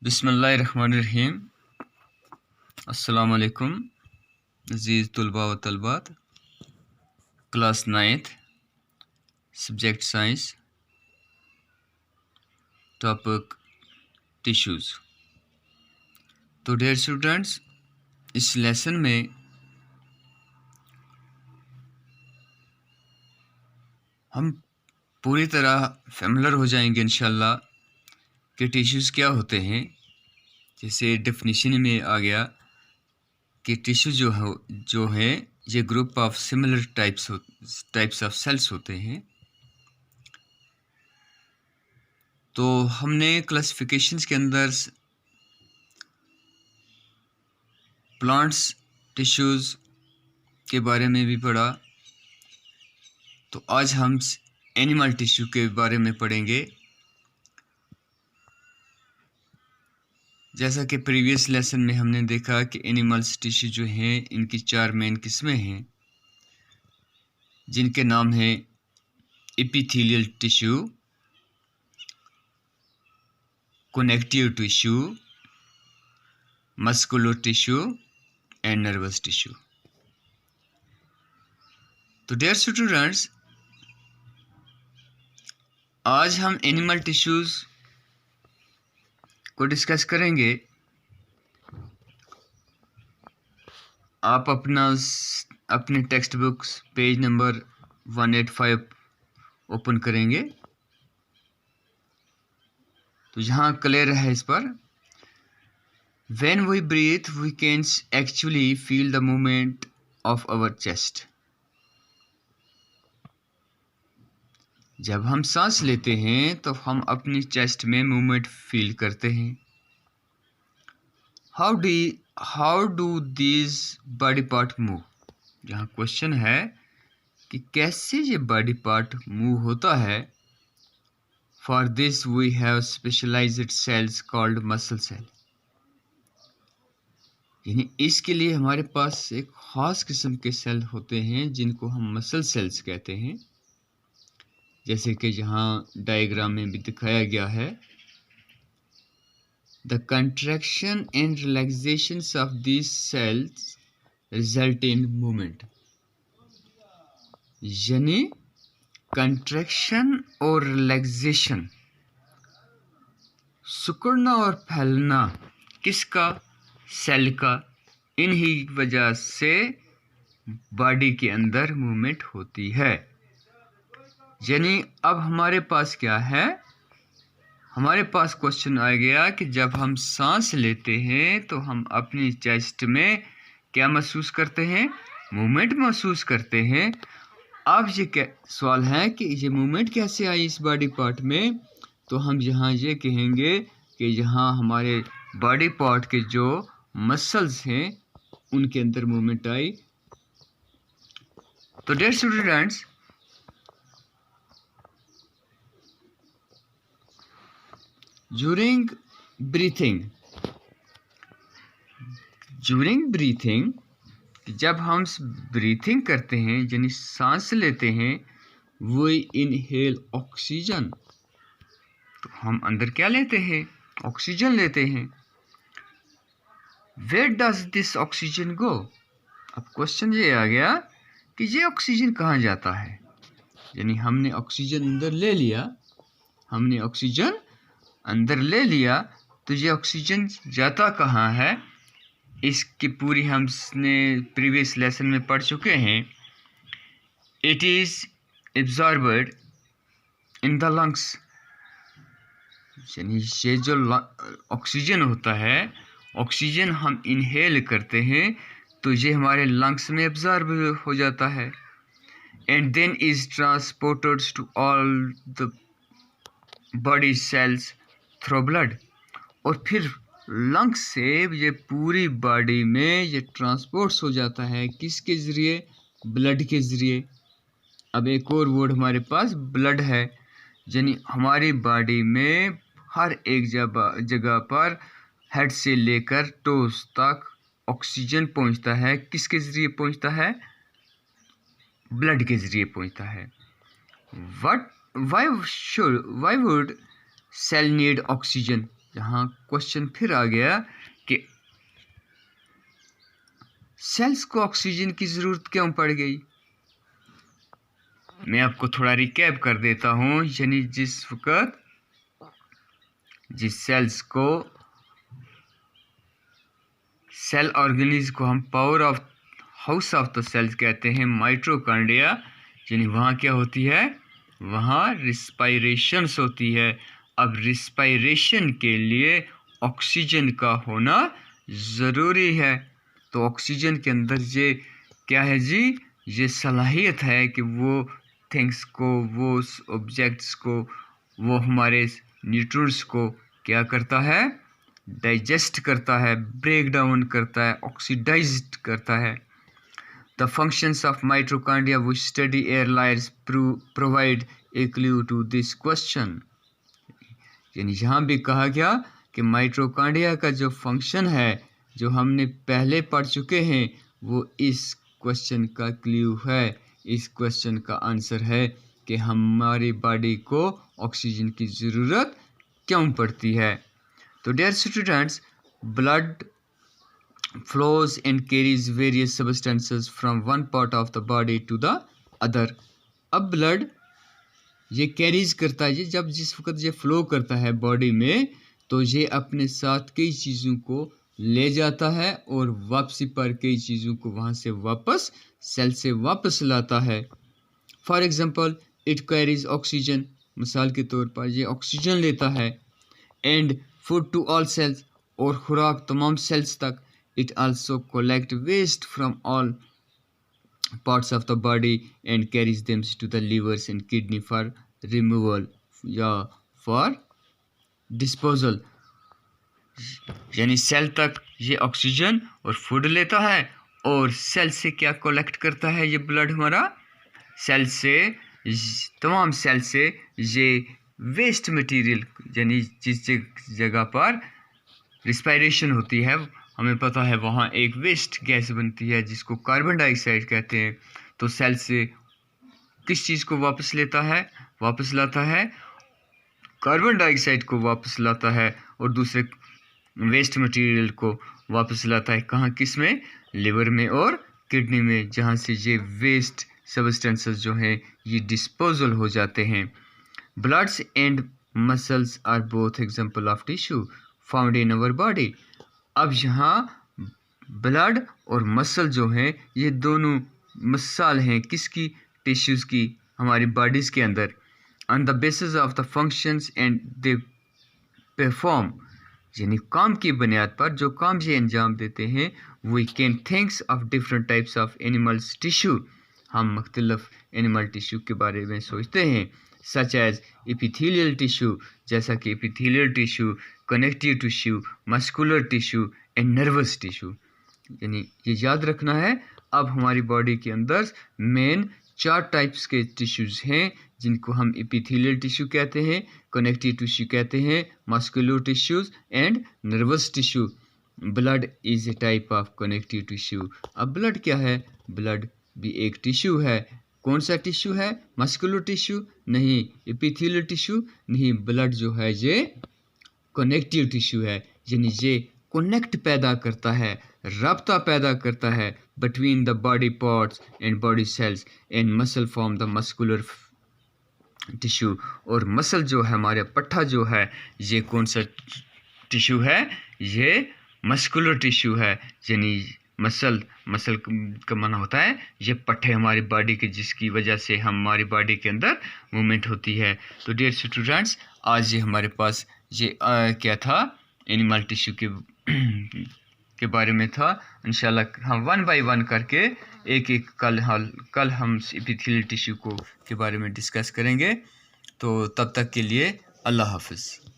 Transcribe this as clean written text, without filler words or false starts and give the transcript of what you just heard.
बिस्मिल्लाहिर्रहमानिर्रहीम। अस्सलाम वालेकुम अज़ीज़ तुलबा व तलबात। Class 9th subject science, topic tissues. तो डियर स्टूडेंट्स, इस लेसन में हम पूरी तरह फेमिलियर हो जाएंगे इंशाल्लाह कि टिश्यूज़ क्या होते हैं। जैसे डेफिनेशन में आ गया कि टिश्यू जो है ये group of similar types of cells होते हैं। तो हमने क्लासिफिकेशंस के अंदर प्लांट्स टिश्यूज़ के बारे में भी पढ़ा। तो आज हम एनिमल टिश्यू के बारे में पढ़ेंगे। जैसा कि प्रीवियस लेसन में हमने देखा कि एनिमल्स टिश्यू जो हैं इनकी 4 मेन किस्में हैं, जिनके नाम हैं epithelial tissue, connective tissue, muscular tissue and nervous tissue. तो डियर स्टूडेंट्स, आज हम एनिमल टिश्यूज़ को डिस्कस करेंगे। आप अपने text books page number 185 open करेंगे तो यहाँ क्लियर है इस पर। When we breathe, we can actually feel the movement of our chest. जब हम सांस लेते हैं तो हम अपनी चेस्ट में मूवमेंट फील करते हैं। How do these body part move? यहाँ क्वेश्चन है कि कैसे ये बॉडी पार्ट मूव होता है। For this we have specialized cells called muscle cell. यानी इसके लिए हमारे पास एक ख़ास किस्म के सेल होते हैं जिनको हम मसल सेल्स कहते हैं। जैसे कि यहाँ डायग्राम में भी दिखाया गया है। The contraction and relaxations of these cells result in movement. यानी कंट्रैक्शन और रिलैक्सेशन, सिकुड़ना और फैलना किसका? सेल का। इन्हीं वजह से बॉडी के अंदर मूवमेंट होती है। यानी अब हमारे पास क्या है? हमारे पास क्वेश्चन आ गया कि जब हम सांस लेते हैं तो हम अपनी चेस्ट में क्या महसूस करते हैं? मूवमेंट महसूस करते हैं। अब ये क्या सवाल है कि ये मूवमेंट कैसे आई इस बॉडी पार्ट में? तो हम यहाँ ये कहेंगे कि यहाँ हमारे बॉडी पार्ट के जो मसल्स हैं उनके अंदर मूवमेंट आई। तो डियर स्टूडेंट्स, ड्यूरिंग ब्रीथिंग जब हम ब्रीथिंग करते हैं यानी सांस लेते हैं, वी इनहेल ऑक्सीजन। तो हम अंदर क्या लेते हैं? ऑक्सीजन लेते हैं। वेयर डज दिस ऑक्सीजन गो? अब क्वेश्चन ये आ गया कि ये ऑक्सीजन कहाँ जाता है। यानी हमने ऑक्सीजन अंदर ले लिया तो ये ऑक्सीजन जाता कहाँ है? इसकी पूरी हमने प्रीवियस लेसन में पढ़ चुके हैं। It is absorbed in the lungs. यानी ये जो ऑक्सीजन होता है, ऑक्सीजन हम इनहेल करते हैं तो ये हमारे लंग्स में एब्जॉर्ब हो जाता है। And then is transported to all the body cells through blood. और फिर लंग्स से ये पूरी बॉडी में ये ट्रांसपोर्ट्स हो जाता है। किसके ज़रिए? ब्लड के ज़रिए। अब एक और वर्ड हमारे पास ब्लड है। यानी हमारी बॉडी में हर एक जगह पर हेड से लेकर टोस तक ऑक्सीजन पहुंचता है। किसके ज़रिए पहुंचता है? ब्लड के ज़रिए पहुंचता है। Why would cell need oxygen? यहाँ क्वेश्चन फिर आ गया कि सेल्स को ऑक्सीजन की ज़रूरत क्यों पड़ गई। मैं आपको थोड़ा रिकैप कर देता हूँ। यानी जिस वक्त जिस सेल्स को सेल ऑर्गेनिज्म को हम power of house of the cells कहते हैं, माइटोकॉन्ड्रिया, यानी वहाँ क्या होती है, वहाँ रिस्पायरेशंस होती है। अब रिस्पायरेशन के लिए ऑक्सीजन का होना ज़रूरी है। तो ऑक्सीजन के अंदर ये क्या है जी, ये सलाहियत है कि वो थिंग्स को, वो ऑब्जेक्ट्स को, वो हमारे न्यूट्रॉन्स को क्या करता है, डाइजेस्ट करता है, ब्रेक डाउन करता है, ऑक्सीडाइज्ड करता है। The functions of mitochondria which study air layers provide a clue to this question. यानी यहाँ भी कहा गया कि माइटोकॉन्ड्रिया का जो फंक्शन है, जो हमने पहले पढ़ चुके हैं, वो इस क्वेश्चन का क्लू है, इस क्वेश्चन का आंसर है कि हमारी बॉडी को ऑक्सीजन की ज़रूरत क्यों पड़ती है। तो dear students, blood flows and carries various substances from one part of the body to the other। अब ब्लड ये कैरीज करता है, जब जिस वक्त ये फ्लो करता है बॉडी में, तो ये अपने साथ कई चीज़ों को ले जाता है और वापसी पर कई चीज़ों को वहाँ से वापस सेल से वापस लाता है। For example, it carries oxygen, मिसाल के तौर पर ये ऑक्सीजन लेता है। And food to all cells, और खुराक तमाम सेल्स तक। It also collect waste from all parts of the body and carries them to the livers and kidney for removal या फॉर डिस्पोजल। यानी सेल तक ये ऑक्सीजन और फूड लेता है, और सेल से क्या कलेक्ट करता है ये ब्लड हमारा, सेल से, तमाम सेल से ये वेस्ट मटेरियल, यानी जिस जगह पर रिस्पायरेशन होती है, हमें पता है वहाँ एक वेस्ट गैस बनती है जिसको कार्बन डाइऑक्साइड कहते हैं। तो सेल से किस चीज़ को वापस लेता है, वापस लाता है कार्बन डाइऑक्साइड को वापस लाता है, और दूसरे वेस्ट मटेरियल को वापस लाता है कहाँ, किस में, लिवर में और किडनी में, जहाँ से ये वेस्ट सब्सटेंसेस जो हैं ये डिस्पोजल हो जाते हैं। Bloods and muscles are both example of tissue found in our body. अब यहाँ ब्लड और मसल जो हैं ये दोनों मिसाल हैं किसकी, टिश्यूज़ की, हमारी बॉडीज़ के अंदर। On the basis of the functions and they perform, यानी काम की बुनियाद पर जो काम ये अंजाम देते हैं, we can thinks of different types of animals tissue, हम मुख्तलिफ एनिमल टिश्यू के बारे में सोचते हैं, सच एज एपिथेलियल टिश्यू, जैसा कि epithelial tissue, connective tissue, muscular tissue and nervous tissue. यानी ये याद रखना है। अब हमारी बॉडी के अंदर मेन 4 टाइप्स के टिश्यूज़ हैं, जिनको हम एपिथेलियल टिश्यू कहते हैं, कनेक्टिव टिश्यू कहते हैं, muscular tissues and nervous tissue. Blood is a type of connective tissue. अब ब्लड क्या है, ब्लड भी एक टिश्यू है। कौन सा टिश्यू है, मस्कुलर टिश्यू नहीं, एपिथेलियल टिश्यू नहीं, ब्लड जो है ये कनेक्टिव टिश्यू है, यानी ये कनेक्ट पैदा करता है, रब्ता पैदा करता है between the body parts and body cells, and muscle form the muscular tissue. और मसल जो है, हमारे पट्ठा जो है, ये कौन सा टिश्यू है, ये मस्कुलर टिश्यू है। यानी मसल का माना होता है ये पट्टे हमारी बॉडी के, जिसकी वजह से हमारी बॉडी के अंदर मूवमेंट होती है। तो डियर स्टूडेंट्स, आज ये हमारे पास ये क्या था, एनिमल टिश्यू के बारे में था। इंशाल्लाह हम 1 बाय 1 करके एक कल हम एपिथेलियल टिश्यू के बारे में डिस्कस करेंगे। तो तब तक के लिए अल्लाह हाफ़िज़।